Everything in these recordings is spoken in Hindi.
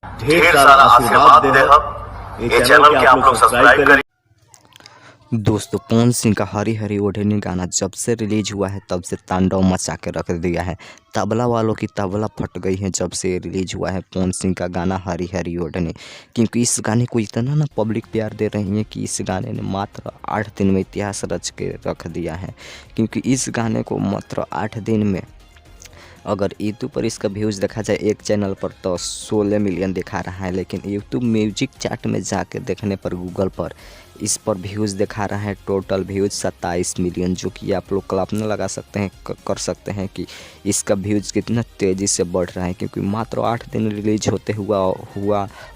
ढेर सारा आशीर्वाद दे हम ये चैनल के आप लोग सब्सक्राइब करें। दोस्तों पवन सिंह का हरी हरी ओढ़नी गाना जब से रिलीज हुआ है तब से तांडव मचा के रख दिया है। तबला वालों की तबला फट गई है जब से रिलीज हुआ है पवन सिंह का गाना हरी हरी ओढ़नी, क्योंकि इस गाने को इतना ना पब्लिक प्यार दे रही है कि इस गाने ने मात्र 8 दिन में इतिहास रच के रख दिया है। क्योंकि इस गाने को मात्र 8 दिन में अगर यूट्यूब पर इसका व्यूज़ देखा जाए एक चैनल पर तो 16 मिलियन दिखा रहा है, लेकिन यूट्यूब म्यूजिक चार्ट में जाके देखने पर गूगल पर इस पर व्यूज़ दिखा रहा है टोटल व्यूज़ 27 मिलियन, जो कि आप लोग कल्पना लगा सकते हैं कर सकते हैं कि इसका व्यूज़ कितना तेज़ी से बढ़ रहा है। क्योंकि मात्र 8 दिन रिलीज होते हुआ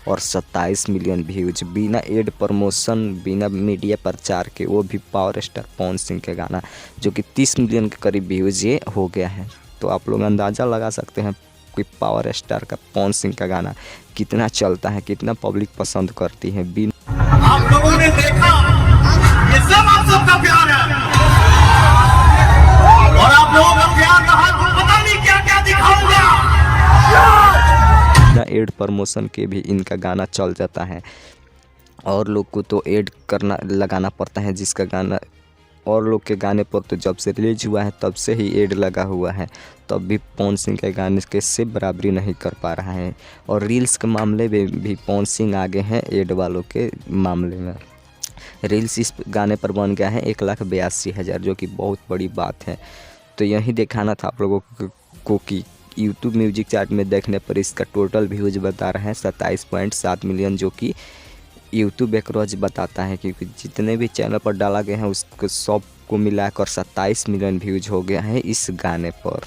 और 27 मिलियन व्यूज़ बिना एड प्रमोशन बिना मीडिया प्रचार के, वो भी पावर स्टार पवन सिंह के गाना, जो कि 30 मिलियन के करीब व्यूज़ ये हो गया है। तो आप लोग अंदाज़ा लगा सकते हैं कि पावर स्टार का पवन सिंह का गाना कितना चलता है, कितना पब्लिक पसंद करती है। आप लोगों ने देखा ये सब आप सबका प्यार है और आप लोगों का प्यार रहा तो पता नहीं क्या क्या दिखाऊंगा। बिना एड प्रमोशन के भी इनका गाना चल जाता है, और लोग को तो एड करना लगाना पड़ता है, जिसका गाना और लोग के गाने पर तो जब से रिलीज हुआ है तब से ही एड लगा हुआ है, तब भी पवन सिंह के गाने के से बराबरी नहीं कर पा रहा है। और रील्स के मामले में भी पवन सिंह आगे हैं एड वालों के मामले में। रील्स इस गाने पर बन गया है 1,82,000, जो कि बहुत बड़ी बात है। तो यही दिखाना था आप लोगों को कि यूट्यूब म्यूजिक चार्ट में देखने पर इसका टोटल व्यूज बता रहा है 27.7 मिलियन, जो कि यूट्यूब एक रोज बताता है। क्योंकि जितने भी चैनल पर डाला गया है उसको सब को मिलाकर 27 मिलियन व्यूज हो गया है इस गाने पर।